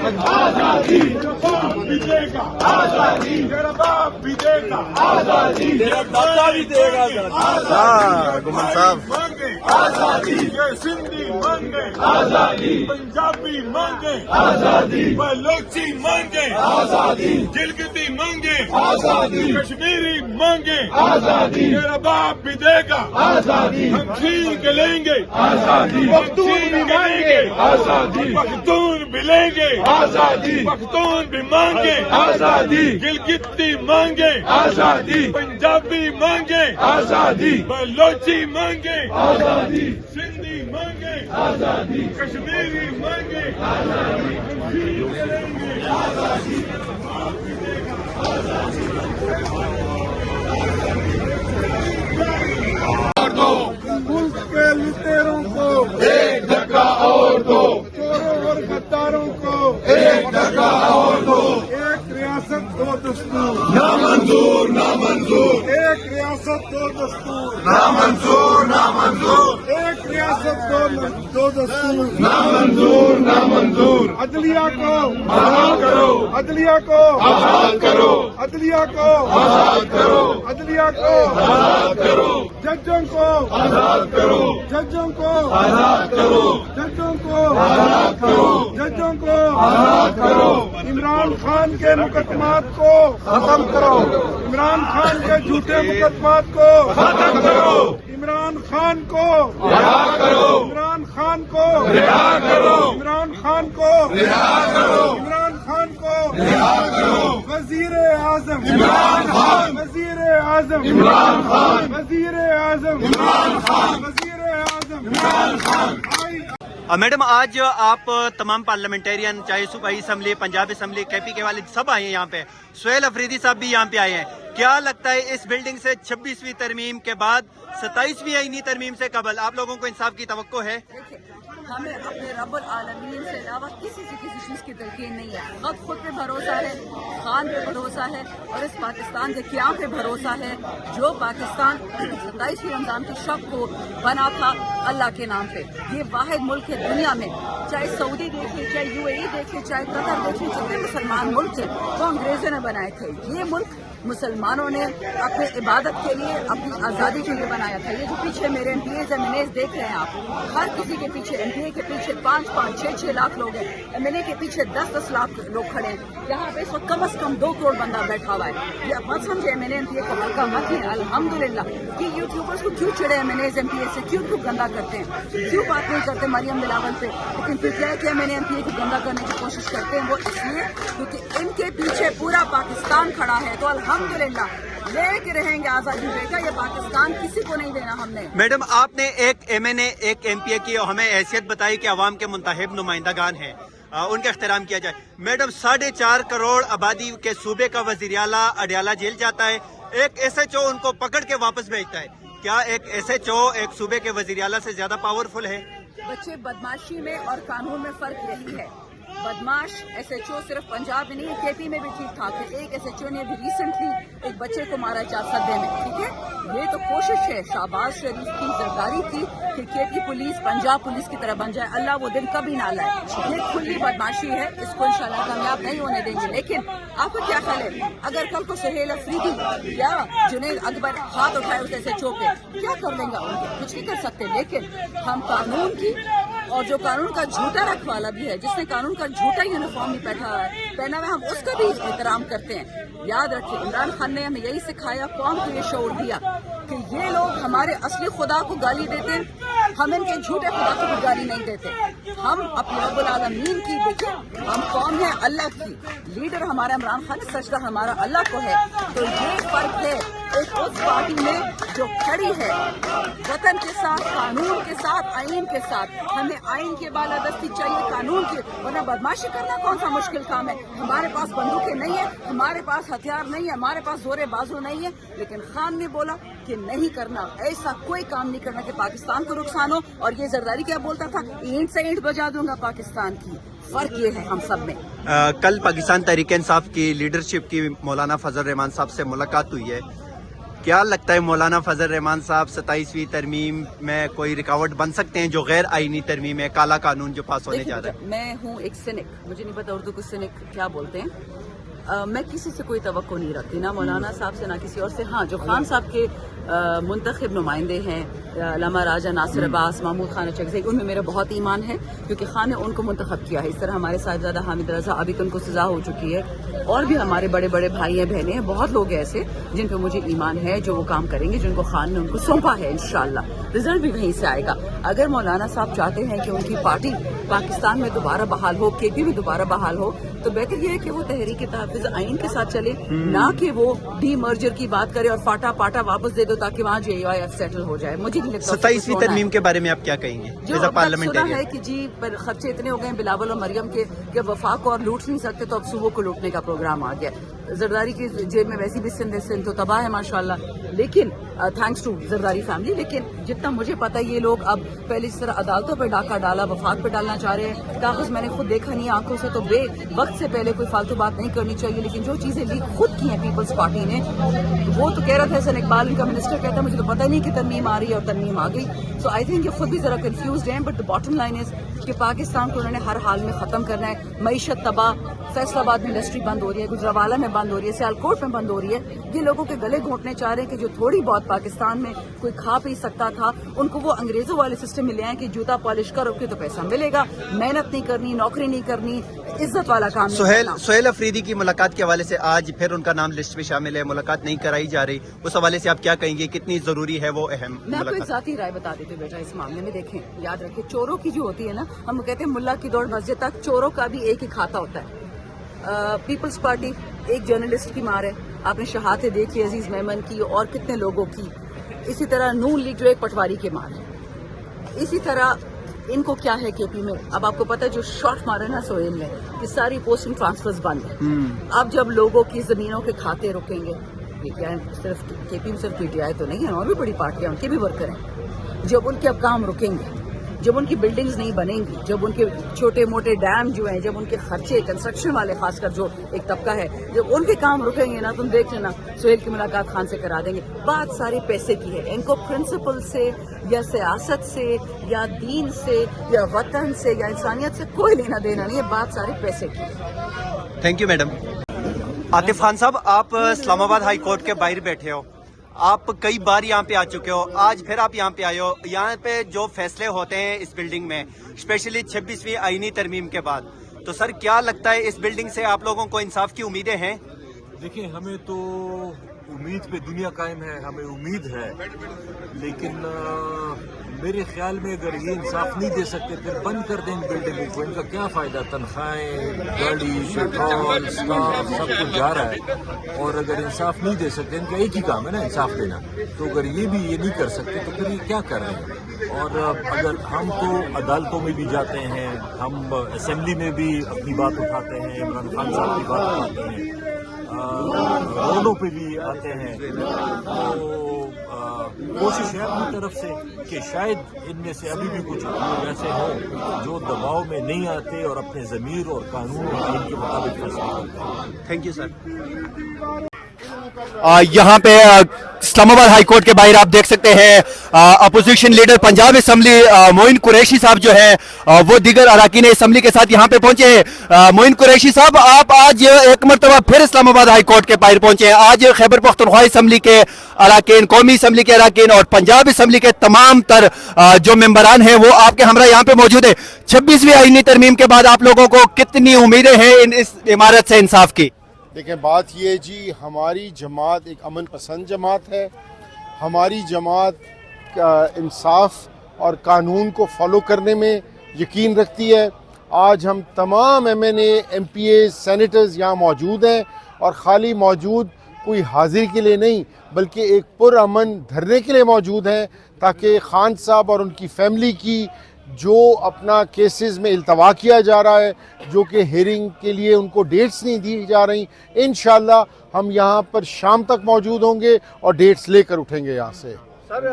आजादी बाप भी देगा आजादी, तेरा बाप भी देगा आजादी, तेरा दादा भी देगा आजादी, गुमान साहब मांगे आजादी, ये सिंधी मांगे आजादी, पंजाबी मांगे आजादी, बलोची मांगे आजादी, गिलगिती मांगे आजादी, कश्मीरी मांगे आजादी, तेरा बाप भी देगा आजादी, हम छीन के लेंगे आजादी, पख्तून भी मांगे आजादी, पख्तून भी लेंगे आजादी, पख्तून भी मांगे आजादी, गिलगिती मांगे आजादी, पंजाबी मांगे आजादी, बलोची मांगे आजादी, सिंधी मांगे आजादी, कश्मीरी मांगे आजादी, हम छीन के लेंगे आजादी, मुल्क के लुटेरों को एक धक्का और दो, चोरों और गद्दारों को एक धक्का और दो, एक रियासत दो दस्तूर ना मंजूर ना मंजूर, एक रियासत दो दस्तूर ना मंजूर ना मंजूर, एक रियासत दो दस्तूर ना मंजूर ना मंजूर, अदलिया को आजाद करो, अदलिया को आजाद करो, अदलिया को आजाद करो, अदलिया को आजाद करो, जजों को आजाद करो, जजों को आजाद करो, जजों को आजाद करो, जजों को आजाद करो, इमरान खान के मुकदमात को खत्म करो, इमरान खान के झूठे मुकदमात को खत्म करो, इमरान खान को रिहा करो, इमरान खान को रिहा करो, इमरान खान को रिहा करो, इमरान खान को रिहा करो, वजीर आजम इमरान खान, वजीर आजम इमरान खान, वजीर आजम इमरान खान, वजीर आजम इमरान खान। मैडम आज आप तमाम पार्लियामेंटेरियन चाहे सूबाई असम्बली, पंजाब असम्बली, केपी के वाले सब आए हैं यहाँ पे, सुहेल अफरीदी साहब भी यहाँ पे आए हैं। क्या लगता है इस बिल्डिंग से 26वीं तरमीम के बाद 27वीं आईनी तरमीम से कबल आप लोगों को इंसाफ की तवक्को है? हमें अपने रब्बुल आलमीन से अलावा किसी चीज़ की तलकीन नहीं है। खुद पे भरोसा है, खान पे भरोसा है और इस पाकिस्तान के क़याम पे भरोसा है। जो पाकिस्तान 27वीं रमज़ान की शब को बना था अल्लाह के नाम पे, ये वाहिद मुल्क है दुनिया में, चाहे सऊदी देखिए, चाहे UAE देखिए, चाहे कतर देखिए, जितने मुसलमान मुल्क थे वो अंग्रेजों ने बनाए थे। ये मुल्क मुसलमानों ने अपने इबादत के लिए, अपनी आज़ादी के लिए बनाया था। ये जो पीछे मेरे MPAs MNAs देख रहे हैं आप, हर किसी के पीछे, MPA के पीछे 5-5, 6-6 लाख लोग हैं, MNA के पीछे 10-10 लाख लोग खड़े हैं। यहाँ पे इस वक्त कम से कम 2 करोड़ बंदा बैठा हुआ है। ये आप मत समझे MNA MPA को हल्का मत है। अल्हम्दुलिल्लाह कि यूट्यूबर्स को क्यों चिड़े MNAs MPA से, क्यों गंदा करते हैं, क्यों बात नहीं करते मरियम बिलावल पे, लेकिन फिर क्या है कि MNA MPA को गंदा करने की कोशिश करते हैं। वो इसलिए क्योंकि इनके पीछे पूरा पाकिस्तान खड़ा है। तो अल्हम्दुलिल्लाह लेके रहेंगे आजादी बेटा, ये पाकिस्तान किसी को नहीं देना हमने। मैडम आपने एक MNA एक MPA की हमें हैसियत बताई कि अवाम के मुंतखब नुमाइंदागान हैं, उनका एहतराम किया जाए। मैडम 4.5 करोड़ आबादी के सूबे का वज़ीर आला अडयाला जेल जाता है, एक SHO उनको पकड़ के वापस भेजता है। क्या एक SHO एक सूबे के वज़ीर आला से ज्यादा पावरफुल है? बच्चे बदमाशी में और कानून में फर्क यही है। बदमाश SHO सिर्फ पंजाब में नहीं, KP में भी ठीक ठाक है। एक SHO ने भी रिसेंटली एक बच्चे को मारा 4 सदे में, ठीक है। ये तो कोशिश है शहबाज शरीफ की, जरदारी की कि KP पुलिस पंजाब पुलिस की तरह बन जाए। अल्लाह वो दिन कभी ना लाए। ये खुली बदमाशी है, इसको इंशाल्लाह कामयाब नहीं होने देंगे। लेकिन आपको क्या ख्याल है अगर कल को सुहेल अफरीदी या जुनैद अकबर हाथ उठाए उस SHO पे, क्या कर लेंगे उनके? कुछ नहीं कर सकते। लेकिन हम कानून की और जो कानून का झूठा रखवाला भी है, जिसने कानून का झूठा यूनिफॉर्म भी पहना हुआ, हम उसका भी एहतराम करते हैं। याद रखिए इमरान खान ने हमें यही सिखाया, कौम को ये शऊर दिया कि ये लोग हमारे असली खुदा को गाली देते हैं, हम इनके झूठे खुदा को भी गाली नहीं देते। हम अपने रब्बुल आलमीन की, देखिए हम कौम है अल्लाह की, लीडर हमारा इमरान खान है, सजदा हमारा अल्लाह को है। तो ये फर्क है एक उस पार्टी में जो खड़ी है वतन के साथ, कानून के साथ, आइन के साथ। हमें आइन की बालादस्ती चाहिए, कानून की, वरना बदमाशी करना कौन सा मुश्किल काम है। हमारे पास बंदूकें नहीं है, हमारे पास हथियार नहीं है, हमारे पास जोरे बाजू नहीं है, लेकिन खान ने बोला कि नहीं करना, ऐसा कोई काम नहीं करना कि पाकिस्तान को नुकसान हो। और ये जरदारी क्या बोलता था, ईंट से ईंट बजा दूंगा पाकिस्तान की। फर्क ये है हम सब में। कल पाकिस्तान तहरीक इंसाफ की लीडरशिप की मौलाना फजल रहमान साहब से मुलाकात हुई है, کیا لگتا ہے مولانا فضل الرحمان صاحب 27ویں ترمیم میں کوئی رکاوٹ بن سکتے ہیں جو غیر آئینی ترمیم ہے، کالا قانون جو پاس ہونے جا رہا ہے؟ میں ہوں ایک سینک، مجھے نہیں پتا اردو کو سینک کیا بولتے ہیں. میں کسی سے کوئی توقع نہیں رکھتی، نہ مولانا صاحب سے نہ کسی اور سے. ہاں جو خان صاحب کے منتخب نمائندے ہیں، علامہ راجہ ناصر عباس، محمود خان اچکزئی، ان میں میرا بہت ایمان ہے کیونکہ خان نے ان کو منتخب کیا ہے. اس طرح ہمارے صاحبزادہ حامد رضا، ابھی تو ان کو سزا ہو چکی ہے، اور بھی ہمارے بڑے بڑے بھائی ہیں، بہنیں ہیں، بہت لوگ ہیں ایسے جن پہ مجھے ایمان ہے جو وہ کام کریں گے جن کو خان نے ان کو سونپا ہے. انشاءاللہ رزلٹ بھی وہیں سے آئے گا. اگر مولانا صاحب چاہتے ہیں کہ ان کی پارٹی پاکستان میں دوبارہ بحال ہو، کے پی میں دوبارہ بحال ہو، تو بہتر یہ ہے کہ وہ تحریک تحفظ آئین کے ساتھ چلے، نہ کہ وہ ڈی مرجر کی بات کرے اور فاٹا پاٹا واپس دے دو تاکہ وہاں JUIF سیٹل ہو جائے. مجھے نہیں لگتا. 27ویں ترمیم کے بارے میں آپ کیا کہیں گے جو اب تک سنا ہے کہ جی خرچے اتنے ہو گئے ہیں بلاول اور مریم کے کہ وفاق کو اور لوٹ نہیں سکتے، تو اب صوبوں کو لوٹنے کا پروگرام آ گیا. زرداری کی جیب میں ویسی بھی سندھ تو تباہ ہے ماشاءاللہ، لیکن تھینکس ٹو زرداری فیملی. لیکن جتنا مجھے پتا یہ لوگ اب پہلے اس طرح عدالتوں پہ ڈاکہ ڈالا، وفاق پہ ڈالنا چاہ رہے ہیں. کاغذ میں نے خود دیکھا نہیں آنکھوں سے، تو بے وقت سے پہلے کوئی فالتو بات نہیں کرنی چاہیے. لیکن جو چیزیں لیک خود کی ہیں پیپلز پارٹی نے، وہ تو کہہ رہا تھا حسن اقبال ان کا منسٹر کہتا ہے مجھے تو پتہ نہیں کہ ترمیم آ رہی ہے اور ترمیم آ گئی. سو آئی تھنک یہ خود بھی ذرا کنفیوزڈ ہیں. But the bottom line is کہ پاکستان کو انہوں نے ہر حال میں ختم کرنا ہے. معیشت تباہ، فیصل آباد میں انڈسٹری بند ہو رہی ہے، گجرانوالہ میں بند ہو رہی ہے، سیالکوٹ میں بند ہو رہی ہے. یہ لوگوں کے گلے گھونٹنے چاہ رہے ہیں کہ جو تھوڑی بہت پاکستان میں کوئی کھا پی سکتا تھا ان کو وہ انگریزوں والے سسٹم میں لے آئیں کہ جوتا پالش کرو کہ تو پیسہ ملے گا، محنت نہیں کرنی، نوکری نہیں کرنی، عزت والا کام نہیں کرنا. سہیل افریدی کی ملاقات کے حوالے سے آج پھر ان کا نام لسٹ میں شامل ہے، ملاقات نہیں کرائی جا رہی، اس حوالے سے آپ کیا کہیں گے؟ کتنی ضروری ہے وہ اہم میں آپ کو ایک ملاقات؟ ذاتی رائے بتا دیتی ہوں بیٹا اس معاملے میں. دیکھیں یاد رکھیں، چوروں کی جو ہوتی ہے نا، ہم کہتے ہیں ملا کی دوڑ مسجد تک، چوروں کا بھی ایک ہی کھاتا ہوتا ہے. پیپلز پارٹی ایک جرنلسٹ کی مار ہے، آپ نے شہادتیں دیکھی عزیز میمن کی اور کتنے لوگوں کی. اسی طرح نون لیگ جو ایک پٹواری کے مار ہے. اسی طرح ان کو کیا ہے کے پی میں، اب آپ کو پتا ہے جو شاٹ مارے نا سہیل نے، یہ ساری پوسٹنگ ٹرانسفرز بند ہے. اب جب لوگوں کی زمینوں کے کھاتے رکیں گے، صرف کے پی میں صرف PTI تو نہیں ہے، اور بھی بڑی پارٹیاں ان کے بھی ورکر ہیں، جب ان کے اب کام رکیں گے، جب ان کی بلڈنگز نہیں بنیں گی، جب ان کے چھوٹے موٹے ڈیم جو ہیں، جب ان کے خرچے کنسٹرکشن والے خاص کر جو ایک طبقہ ہے، جب ان کے کام رکیں گے نا، تم دیکھ لینا سہیل کی ملاقات خان سے کرا دیں گے. بات ساری پیسے کی ہے. ان کو پرنسپل سے یا سیاست سے یا دین سے یا وطن سے یا انسانیت سے کوئی لینا دینا نہیں ہے. بات ساری پیسے کی ہے. Thank you madam. Atif Khan صاحب، آپ اسلام آباد ہائی کورٹ کے باہر بیٹھے ہو، آپ کئی بار یہاں پہ آ چکے ہو، آج پھر آپ یہاں پہ آئے ہو. یہاں پہ جو فیصلے ہوتے ہیں اس بلڈنگ میں، اسپیشلی 26ویں آئینی ترمیم کے بعد، تو سر کیا لگتا ہے اس بلڈنگ سے آپ لوگوں کو انصاف کی امیدیں ہیں؟ دیکھیں، ہمیں تو امید پہ دنیا قائم ہے، ہمیں امید ہے، لیکن میرے خیال میں اگر یہ انصاف نہیں دے سکتے پھر بند کر دیں بلڈنگ کو. ان کا کیا فائدہ؟ تنخواہیں، گاڑی، پیٹرول، اسٹاف سب کچھ جا رہا ہے، اور اگر انصاف نہیں دے سکتے، ان کا ایک ہی کام ہے نا انصاف دینا، تو اگر یہ بھی یہ نہیں کر سکتے تو پھر یہ کیا کر رہے ہیں؟ اور اگر ہم تو عدالتوں میں بھی جاتے ہیں، ہم اسمبلی میں بھی اپنی بات اٹھاتے ہیں، عمران خان صاحب کی بات اٹھاتے ہیں، روڈوں پہ بھی آتے ہیں، تو کوشش ہے اپنی طرف سے کہ شاید ان میں سے ابھی بھی کچھ لوگ ایسے ہوں جو دباؤ میں نہیں آتے اور اپنے ضمیر اور قانون اور آئین کے مطابق فیصلے کرتے ہیں. Thank you sir. یہاں پہ اسلام آباد ہائی کورٹ کے باہر آپ دیکھ سکتے ہیں اپوزیشن لیڈر پنجاب اسمبلی معین قریشی صاحب جو ہے وہ دیگر اراکین اسمبلی کے ساتھ یہاں پہ پہنچے ہیں. معین قریشی صاحب، آپ آج ایک مرتبہ پھر اسلام آباد ہائی کورٹ کے باہر پہنچے ہیں. آج خیبر پختونخوا اسمبلی کے اراکین، قومی اسمبلی کے اراکین اور پنجاب اسمبلی کے تمام تر جو ممبران ہیں وہ آپ کے ہمراہ یہاں پہ موجود ہیں. 26ویں آئینی ترمیم کے بعد آپ لوگوں کو کتنی امیدیں ہیں اس عمارت سے انصاف کی؟ دیکھیں، بات یہ ہے جی، ہماری جماعت ایک امن پسند جماعت ہے. ہماری جماعت انصاف اور قانون کو فالو کرنے میں یقین رکھتی ہے. آج ہم تمام MNA MPA سینیٹرز یہاں موجود ہیں، اور خالی موجود کوئی حاضری کے لیے نہیں بلکہ ایک پرامن دھرنے کے لیے موجود ہیں، تاکہ خان صاحب اور ان کی فیملی کی جو اپنا کیسز میں التوا کیا جا رہا ہے، جو کہ ہیئرنگ کے لیے ان کو ڈیٹس نہیں دی جا رہی، انشاءاللہ ہم یہاں پر شام تک موجود ہوں گے اور ڈیٹس لے کر اٹھیں گے یہاں سے. سر،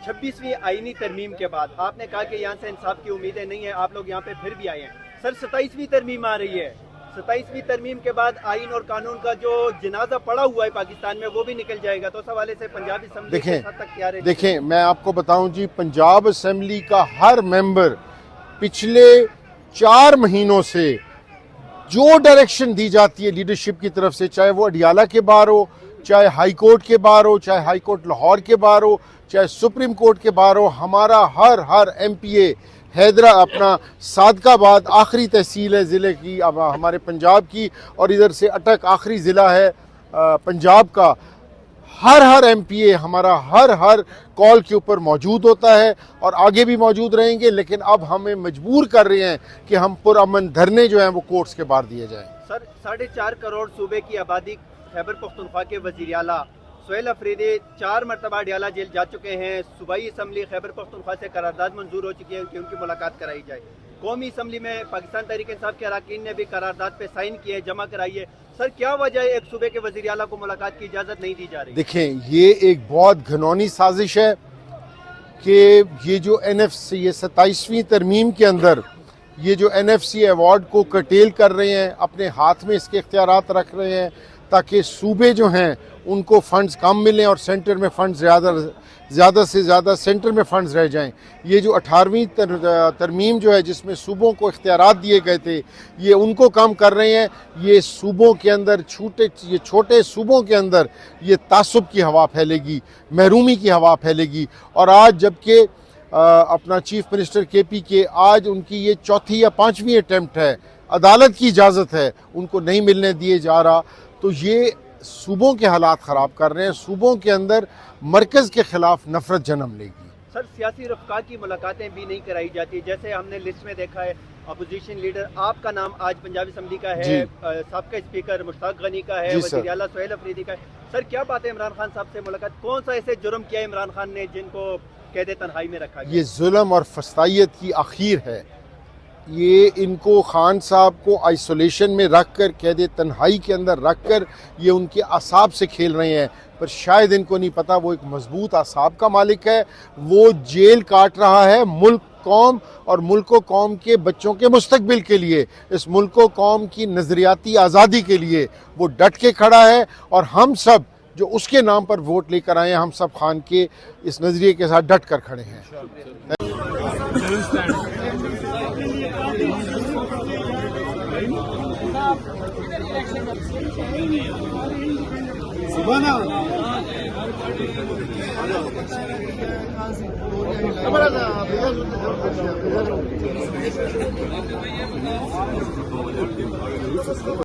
26ویں آئینی ترمیم کے بعد آپ نے کہا کہ یہاں سے انصاف کی امیدیں نہیں ہیں، آپ لوگ یہاں پہ پھر بھی آئے ہیں. سر، 27ویں ترمیم آ رہی ہے، 27वीं तरमीम के बाद आइन और कानून का जो जनाजा पड़ा हुआ है पाकिस्तान में वो भी निकल जाएगा, तो उस हवाले से पंजाब असेंबली किस हद तक तैयार है? देखें, मैं आपको बताऊं जी, पंजाब असेंबली का हर मेंबर पिछले 4 महीनों से जो डायरेक्शन दी जाती है लीडरशिप की तरफ से, चाहे वो अडियाला के बार हो, चाहे हाई कोर्ट के बार हो, चाहे हाई कोर्ट लाहौर के बार हो, चाहे सुप्रीम कोर्ट के बार हो, हमारा हर एमपीए अपना सादकाबाद आखिरी तहसील है ज़िले की, अब हमारे पंजाब की, और इधर से अटक आखिरी ज़िला है पंजाब का, हर एमपीए हमारा हर कॉल के ऊपर मौजूद होता है और आगे भी मौजूद रहेंगे। लेकिन अब हमें मजबूर कर रहे हैं कि हम पुरअमन धरने जो हैं वो कोर्ट्स के बाहर दिए जाएं। सर, 4.5 करोड़ सूबे की आबादी खैबर पख्तूनख्वा के वज़ीर आला सुहेल अफरीदी 4 मरतबा अडियाला जेल जा चुके हैं। सूबाई असम्बली खैबर पख्तूनख्वा से करारदाद मंजूर हो चुकी है कि उनकी मुलाकात कराई जाए। कौमी असम्बली में पाकिस्तान तहरीक इंसाफ के अरकान ने भी करारदाद पे साइन किए, जमा कराई है। सर, क्या वजह है एक सूबे के वज़ीर आला को मुलाकात की इजाज़त नहीं दी जा रही? देखें, ये एक बहुत घिनौनी साजिश है कि ये जो NFC, ये 27वीं तरमीम के अंदर ये जो NFC अवार्ड को कर्टेल कर रहे हैं, अपने हाथ में इसके इख्तियारात रख रहे हैं ताकि सूबे जो हैं उनको फंड्स कम मिलें और सेंटर में फंड्स ज़्यादा से ज़्यादा सेंटर में फंड्स रह जाएं। ये जो 18वीं तरमीम जो है जिसमें सूबों को इख्तियारात दिए गए थे, ये उनको कम कर रहे हैं। ये सूबों के अंदर छोटे सूबों के अंदर ये तासुब की हवा फैलेगी, महरूमी की हवा फैलेगी। और आज जबकि अपना चीफ मिनिस्टर KP के आज उनकी ये 4थी या 5वीं अटेम्प्ट है, अदालत की इजाज़त है, उनको नहीं मिलने दिए जा रहा, तो ये सूबों के हालात ख़राब कर रहे हैं। सूबों के अंदर मरकज़ के ख़िलाफ़ नफरत जन्म लेगी। सर, सियासी रफ़्का की मुलाकातें भी नहीं कराई जाती, जैसे हमने लिस्ट में देखा है अपोजिशन लीडर आपका नाम आज पंजाब असेंबली का है, साबका स्पीकर मुश्ताक गनी का है, वज़ीर आला सुहेल अफरीदी का है। सर, क्या बात है इमरान खान साहब से मुलाकात? कौन सा ऐसे जुर्म किया इमरान खान ने जिनको कैद तन्हाई में रखा गया? ये जुल्म और फसादियत की आखिर है। ये इनको खान साहब को आइसोलेशन में रख कर, कैद तन्हाई के अंदर रख कर ये उनके आसाब से खेल रहे हैं, पर शायद इनको नहीं पता वो एक मजबूत आसाब का मालिक है। वो जेल काट रहा है मुल्क, कौम और मुल्क कौम के बच्चों के मुस्तकबिल के लिए, इस मुल्क कौम की नज़रियाती आज़ादी के लिए वो डट के खड़ा है। और हम सब जो उसके नाम पर वोट लेकर आए हैं, हम सब खान के इस नज़रिए के साथ डट कर खड़े हैं।